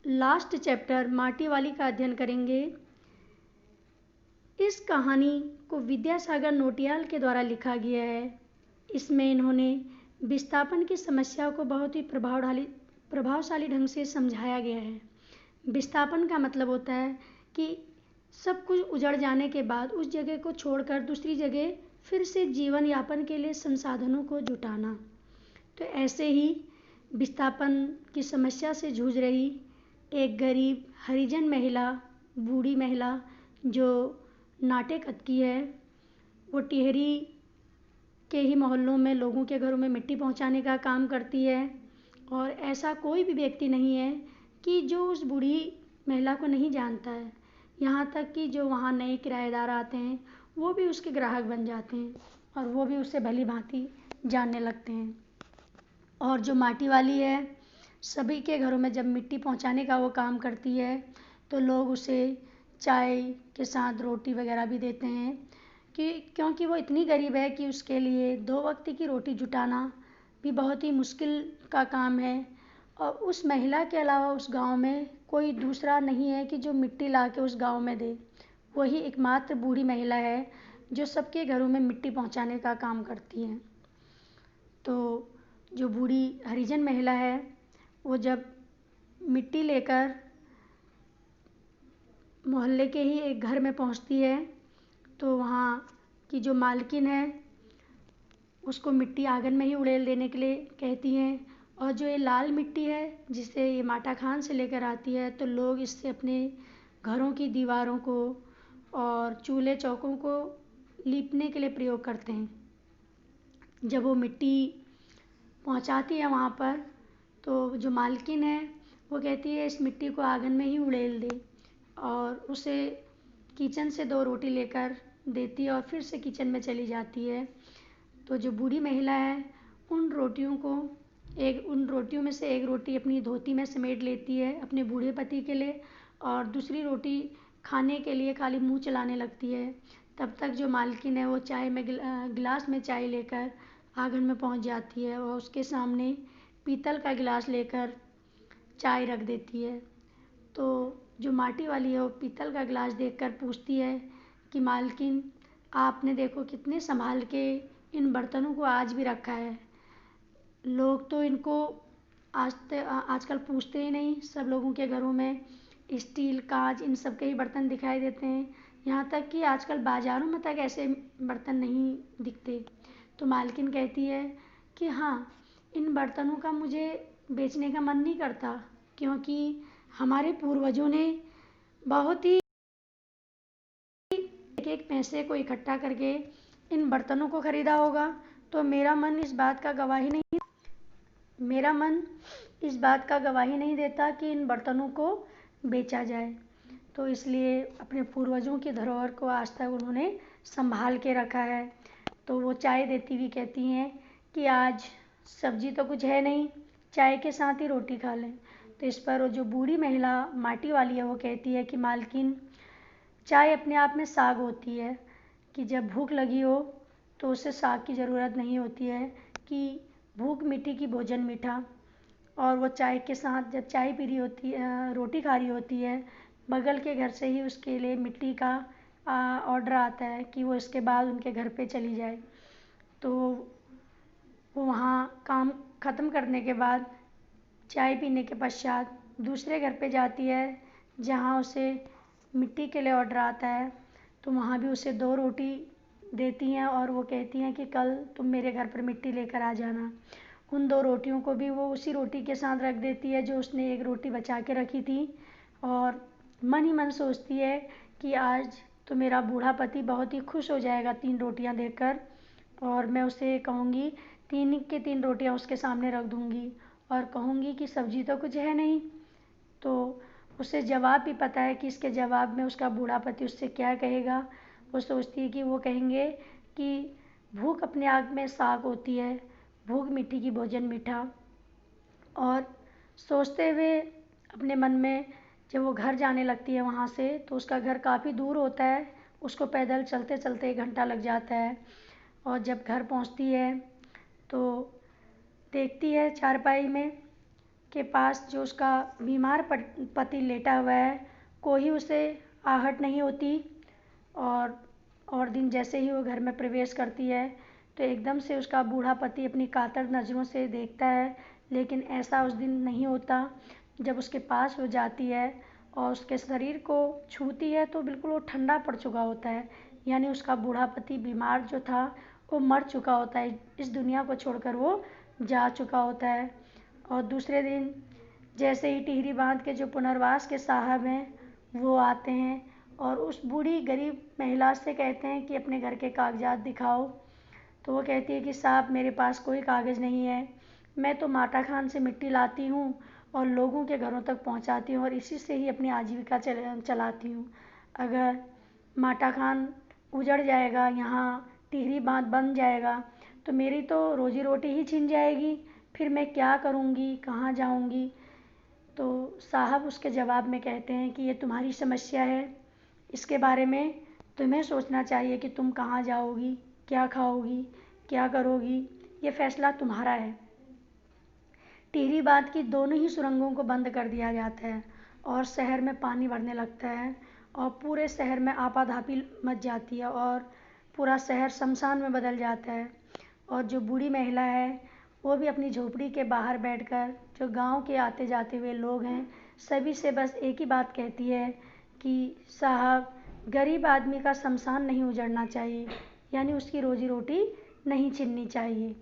Last chapter माटी वाली का अध्ययन करेंगे। इस कहानी को विद्यासागर नौटियाल के द्वारा लिखा गया है। इसमें इन्होंने विस्थापन की समस्या को बहुत ही प्रभावशाली ढंग से समझाया गया है। विस्थापन का मतलब होता है कि सब कुछ उजड़ जाने के बाद उस जगह को छोड़कर दूसरी जगह फिर से जीवन यापन के लिए संसाधनों को जुटाना। तो ऐसे ही विस्थापन की समस्या से जूझ रही एक गरीब हरिजन महिला, बूढ़ी महिला जो नाटे कद की है, वो टिहरी के ही मोहल्लों में लोगों के घरों में मिट्टी पहुंचाने का काम करती है। और ऐसा कोई भी व्यक्ति नहीं है कि जो उस बूढ़ी महिला को नहीं जानता है। यहाँ तक कि जो वहाँ नए किराएदार आते हैं वो भी उसके ग्राहक बन जाते हैं और वो भी उसे भली भांति जानने लगते हैं। और जो माटी वाली है, सभी के घरों में जब मिट्टी पहुँचाने का वो काम करती है तो लोग उसे चाय के साथ रोटी वगैरह भी देते हैं क्योंकि वो इतनी गरीब है कि उसके लिए 2 वक्त की रोटी जुटाना भी बहुत ही मुश्किल का काम है। और उस महिला के अलावा उस गांव में कोई दूसरा नहीं है कि जो मिट्टी ला के उस गांव में दे। वही एकमात्र बूढ़ी महिला है जो सबके घरों में मिट्टी पहुंचाने का काम करती है। तो जो बूढ़ी हरिजन महिला है वो जब मिट्टी लेकर मोहल्ले के ही एक घर में पहुंचती है तो वहाँ की जो मालकिन है उसको मिट्टी आंगन में ही उड़ेल देने के लिए कहती हैं। और जो ये लाल मिट्टी है जिसे ये माटा खान से लेकर आती है तो लोग इससे अपने घरों की दीवारों को और चूल्हे चौकों को लीपने के लिए प्रयोग करते हैं। जब वो मिट्टी पहुंचाती है वहाँ पर तो जो मालकिन है वो कहती है इस मिट्टी को आंगन में ही उड़ेल दे और उसे किचन से 2 रोटी लेकर देती है और फिर से किचन में चली जाती है। तो जो बूढ़ी महिला है उन रोटियों में से एक रोटी अपनी धोती में समेट लेती है अपने बूढ़े पति के लिए और दूसरी रोटी खाने के लिए खाली मुंह चलाने लगती है। तब तक जो मालकिन है वो चाय में गिलास में चाय लेकर आंगन में पहुंच जाती है और उसके सामने पीतल का गिलास लेकर चाय रख देती है। तो जो माटी वाली है वो पीतल का गिलास देखकर पूछती है कि मालकिन आपने देखो कितने संभाल के इन बर्तनों को आज भी रखा है। लोग तो इनको आजकल पूछते ही नहीं। सब लोगों के घरों में स्टील, कांच इन सब के ही बर्तन दिखाई देते हैं। यहाँ तक कि आजकल बाज़ारों में तक ऐसे बर्तन नहीं दिखते। तो मालकिन कहती है कि हाँ, इन बर्तनों का मुझे बेचने का मन नहीं करता क्योंकि हमारे पूर्वजों ने बहुत ही एक पैसे को इकट्ठा करके इन बर्तनों को खरीदा होगा। तो मेरा मन इस बात का गवाही नहीं देता कि इन बर्तनों को बेचा जाए। तो इसलिए अपने पूर्वजों की धरोहर को आज तक उन्होंने संभाल के रखा है। तो वो चाय देती हुई कहती हैं कि आज सब्जी तो कुछ है नहीं, चाय के साथ ही रोटी खा लें। तो इस पर वो जो बूढ़ी महिला माटी वाली है वो कहती है कि मालकिन, चाय अपने आप में साग होती है कि जब भूख लगी हो तो उसे साग की ज़रूरत नहीं होती है कि भूख मिट्टी की भोजन मीठा। और वो चाय के साथ जब चाय पी रही होती है, रोटी खा रही होती है, बगल के घर से ही उसके लिए मिट्टी का ऑर्डर आता है कि वो इसके बाद उनके घर पे चली जाए। तो वो वहाँ काम ख़त्म करने के बाद चाय पीने के पश्चात दूसरे घर पे जाती है जहाँ उसे मिट्टी के लिए ऑर्डर आता है। तो वहाँ भी उसे 2 रोटी देती हैं और वो कहती हैं कि कल तुम मेरे घर पर मिट्टी लेकर आ जाना। उन 2 रोटियों को भी वो उसी रोटी के साथ रख देती है जो उसने 1 रोटी बचा के रखी थी और मन ही मन सोचती है कि आज तो मेरा बूढ़ा पति बहुत ही खुश हो जाएगा 3 रोटियां देकर। और मैं उसे कहूँगी 3 के 3 रोटियां उसके सामने रख दूँगी और कहूँगी कि सब्जी तो कुछ है नहीं। तो उसे जवाब भी पता है कि इसके जवाब में उसका बूढ़ा पति उससे क्या कहेगा। वो सोचती है कि वो कहेंगे कि भूख अपने आप में साग होती है, भूख मिट्टी की भोजन मीठा। और सोचते हुए अपने मन में जब वो घर जाने लगती है वहाँ से तो उसका घर काफ़ी दूर होता है, उसको पैदल चलते चलते 1 घंटा लग जाता है। और जब घर पहुँचती है तो देखती है चारपाई में के पास जो उसका बीमार पति लेटा हुआ है, कोई उसे आहट नहीं होती। और दिन जैसे ही वो घर में प्रवेश करती है तो एकदम से उसका बूढ़ा पति अपनी कातर नज़रों से देखता है, लेकिन ऐसा उस दिन नहीं होता। जब उसके पास वो जाती है और उसके शरीर को छूती है तो बिल्कुल वो ठंडा पड़ चुका होता है, यानी उसका बूढ़ा पति बीमार जो था वो मर चुका होता है, इस दुनिया को छोड़कर वो जा चुका होता है। और दूसरे दिन जैसे ही टिहरी बांध के जो पुनर्वास के साहब हैं वो आते हैं और उस बूढ़ी गरीब महिला से कहते हैं कि अपने घर के कागजात दिखाओ। तो वो कहती है कि साहब मेरे पास कोई कागज़ नहीं है, मैं तो माटा खान से मिट्टी लाती हूँ और लोगों के घरों तक पहुँचाती हूँ और इसी से ही अपनी आजीविका चलाती हूँ। अगर माटा खान उजड़ जाएगा, यहाँ टिहरी बांध बन जाएगा तो मेरी तो रोजी रोटी ही छिन जाएगी, फिर मैं क्या करूँगी, कहाँ जाऊँगी। तो साहब उसके जवाब में कहते हैं कि ये तुम्हारी समस्या है, इसके बारे में तुम्हें सोचना चाहिए कि तुम कहाँ जाओगी, क्या खाओगी, क्या करोगी, ये फैसला तुम्हारा है। टिहरी बांध की दोनों ही सुरंगों को बंद कर दिया जाता है और शहर में पानी भरने लगता है और पूरे शहर में आपाधापी मच जाती है और पूरा शहर शमशान में बदल जाता है। और जो बूढ़ी महिला है वो भी अपनी झोपड़ी के बाहर बैठकर जो गांव के आते जाते हुए लोग हैं सभी से बस एक ही बात कहती है कि साहब गरीब आदमी का शमशान नहीं उजड़ना चाहिए, यानी उसकी रोजी रोटी नहीं छिननी चाहिए।